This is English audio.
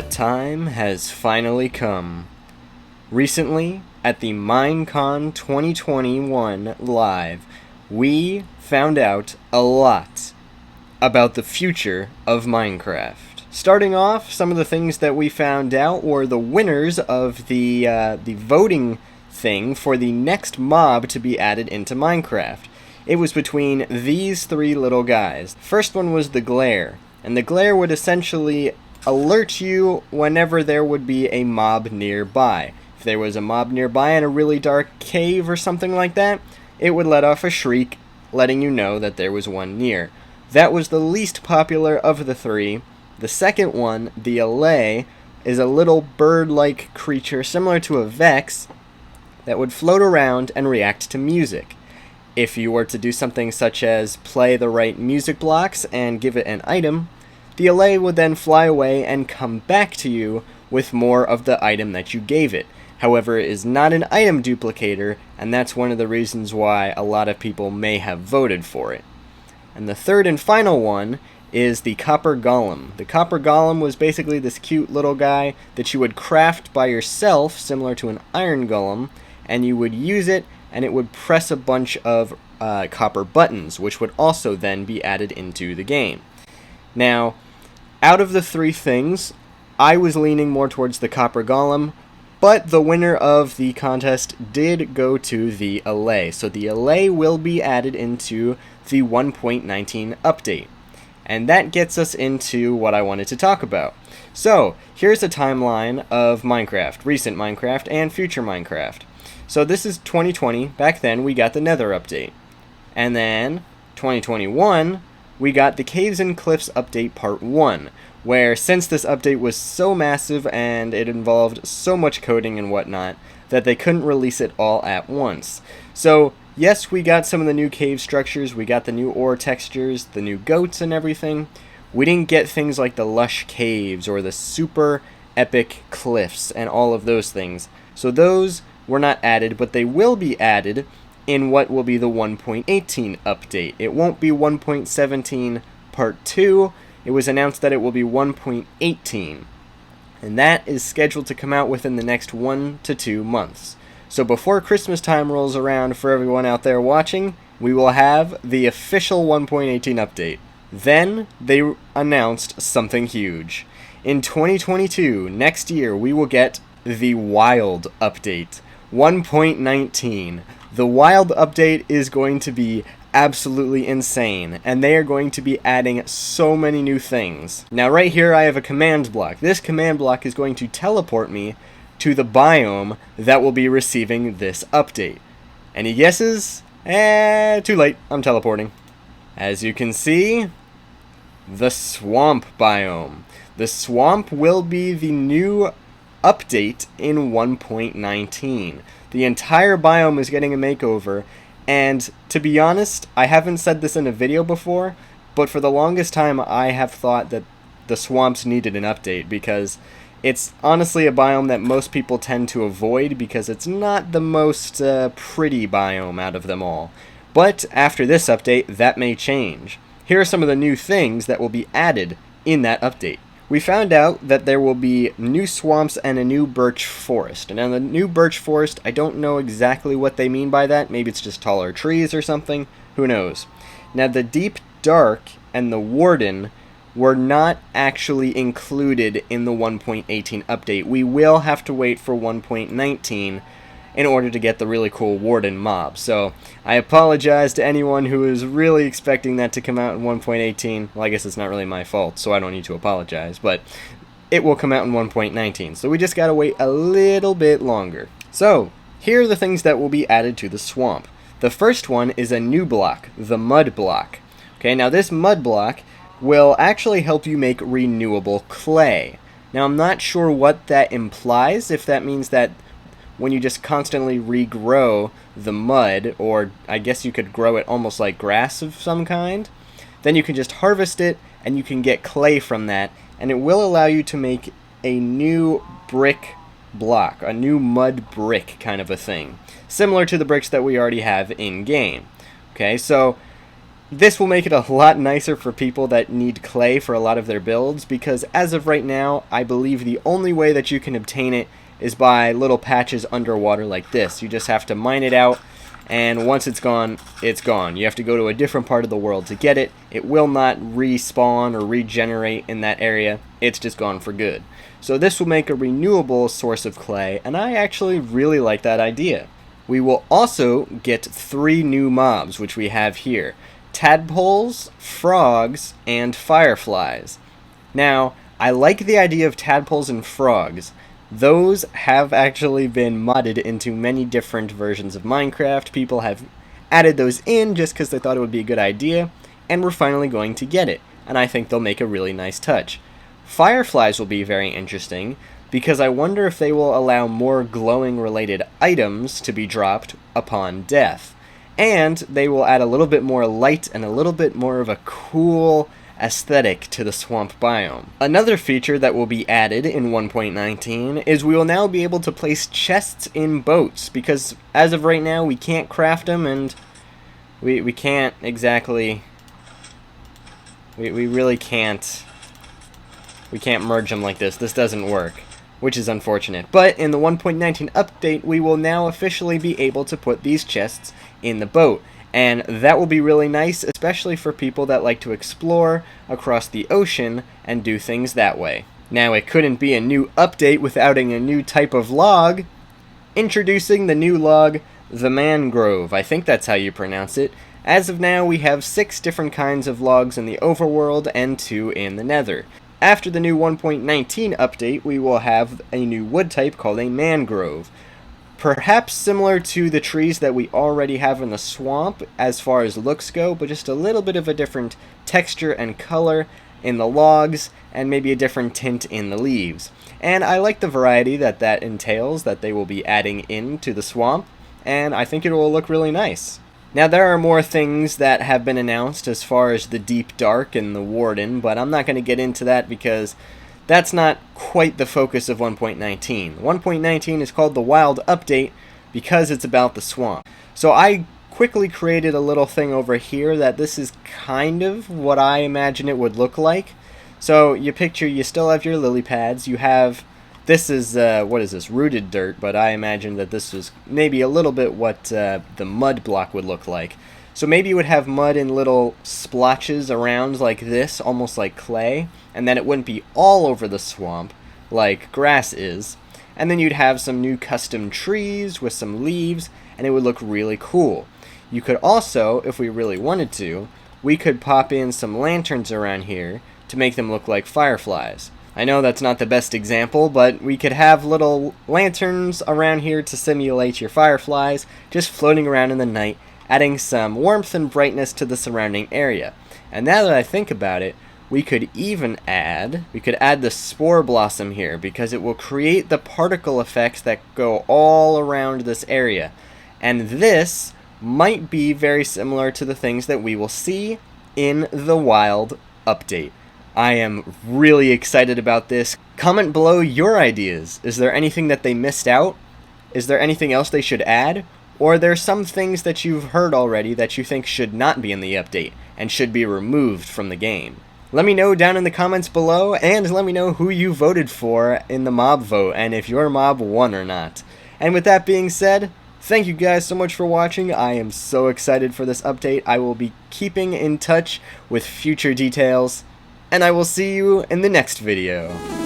That time has finally come. Recently, at the Minecon 2021 Live, we found out a lot about the future of Minecraft. Starting off, some of the things that we found out were the winners of the voting thing for the next mob to be added into Minecraft. It was between these three little guys. First one was the glare, and the glare would essentially alert you whenever there would be a mob nearby. If there was a mob nearby in a really dark cave or something like that, it would let off a shriek, letting you know that there was one near. That was the least popular of the three. The second one, the allay, is a little bird-like creature similar to a Vex that would float around and react to music. If you were to do something such as play the right music blocks and give it an item, the allay would then fly away and come back to you with more of the item that you gave it. However, it is not an item duplicator, and that's one of the reasons why a lot of people may have voted for it. And the third and final one is the copper golem. The copper golem was basically this cute little guy that you would craft by yourself, similar to an iron golem, and you would use it, and it would press a bunch of copper buttons, which would also then be added into the game. Now, out of the three things, I was leaning more towards the copper golem, but the winner of the contest did go to the allay. So the allay will be added into the 1.19 update. And that gets us into what I wanted to talk about. So, here's a timeline of Minecraft, recent Minecraft and future Minecraft. So this is 2020, back then we got the Nether update. And then, 2021, we got the Caves and Cliffs update part 1, where since this update was so massive and it involved so much coding and whatnot, that they couldn't release it all at once. So, yes, we got some of the new cave structures, we got the new ore textures, the new goats and everything. We didn't get things like the lush caves or the super epic cliffs and all of those things. So those were not added, but they will be added in what will be the 1.18 update. It won't be 1.17 part 2. It was announced that it will be 1.18. And that is scheduled to come out within the next 1 to 2 months. So before Christmas time rolls around for everyone out there watching, we will have the official 1.18 update. Then they announced something huge. In 2022, next year, we will get the Wild update, 1.19. The Wild update is going to be absolutely insane, and they are going to be adding so many new things. Now right here I have a command block. This command block is going to teleport me to the biome that will be receiving this update. Any guesses? Too late, I'm teleporting. As you can see, the swamp biome. The swamp will be the new update in 1.19. The entire biome is getting a makeover, and to be honest, I haven't said this in a video before, but for the longest time I have thought that the swamps needed an update because it's honestly a biome that most people tend to avoid because it's not the most pretty biome out of them all. But after this update, that may change. Here are some of the new things that will be added in that update. We found out that there will be new swamps and a new birch forest. And on the new birch forest, I don't know exactly what they mean by that. Maybe it's just taller trees or something. Who knows? Now, the deep dark and the warden were not actually included in the 1.18 update. We will have to wait for 1.19 in order to get the really cool warden mob. So I apologize to anyone who is really expecting that to come out in 1.18. Well, I guess it's not really my fault, so I don't need to apologize, but it will come out in 1.19. So we just gotta wait a little bit longer. So here are the things that will be added to the swamp. The first one is a new block, the mud block. Okay, now this mud block will actually help you make renewable clay. Now I'm not sure what that implies, if that means that when you just constantly regrow the mud, or I guess you could grow it almost like grass of some kind, then you can just harvest it and you can get clay from that, and it will allow you to make a new brick block, a new mud brick kind of a thing, similar to the bricks that we already have in game. Okay, so This will make it a lot nicer for people that need clay for a lot of their builds, because as of right now, I believe the only way that you can obtain it is by little patches underwater like this. You just have to mine it out, and once it's gone, it's gone. You have to go to a different part of the world to get it. It will not respawn or regenerate in that area. It's just gone for good. So this will make a renewable source of clay, and I actually really like that idea. We will also get 3 new mobs, which we have here: tadpoles, frogs, and fireflies. Now, I like the idea of tadpoles and frogs. Those have actually been modded into many different versions of Minecraft. People have added those in just because they thought it would be a good idea, and we're finally going to get it, and I think they'll make a really nice touch. Fireflies will be very interesting, because I wonder if they will allow more glowing related items to be dropped upon death. And they will add a little bit more light and a little bit more of a cool aesthetic to the swamp biome. Another feature that will be added in 1.19 is we will now be able to place chests in boats, because as of right now we can't craft them, and we can't exactly, we really can't, we can't merge them like this. This doesn't work, which is unfortunate. But in the 1.19 update, we will now officially be able to put these chests in the boat, and that will be really nice, especially for people that like to explore across the ocean and do things that way. Now, it couldn't be a new update without a new type of log. Introducing the new log, the mangrove. I think that's how you pronounce it. As of now, we have 6 different kinds of logs in the overworld and 2 in the nether. After the new 1.19 update, we will have a new wood type called a mangrove. Perhaps similar to the trees that we already have in the swamp as far as looks go, but just a little bit of a different texture and color in the logs, and maybe a different tint in the leaves. And I like the variety that that entails, that they will be adding into the swamp, and I think it will look really nice. Now, there are more things that have been announced as far as the Deep Dark and the Warden, but I'm not going to get into that because that's not quite the focus of 1.19. 1.19 is called the Wild Update because it's about the swamp. So I quickly created a little thing over here that this is kind of what I imagine it would look like. So you picture, you still have your lily pads, you have, this is, what is this, rooted dirt, but I imagine that this is maybe a little bit what the mud block would look like. So maybe you would have mud in little splotches around like this, almost like clay, and then it wouldn't be all over the swamp like grass is. And then you'd have some new custom trees with some leaves, and it would look really cool. You could also, if we really wanted to, we could pop in some lanterns around here to make them look like fireflies. I know that's not the best example, but we could have little lanterns around here to simulate your fireflies just floating around in the night, adding some warmth and brightness to the surrounding area. And now that I think about it, we could add the spore blossom here, because it will create the particle effects that go all around this area. And this might be very similar to the things that we will see in the Wild Update. I am really excited about this. Comment below your ideas. Is there anything that they missed out? Is there anything else they should add? Or are there some things that you've heard already that you think should not be in the update and should be removed from the game? Let me know down in the comments below, and let me know who you voted for in the mob vote and if your mob won or not. And with that being said, thank you guys so much for watching. I am so excited for this update. I will be keeping in touch with future details, and I will see you in the next video.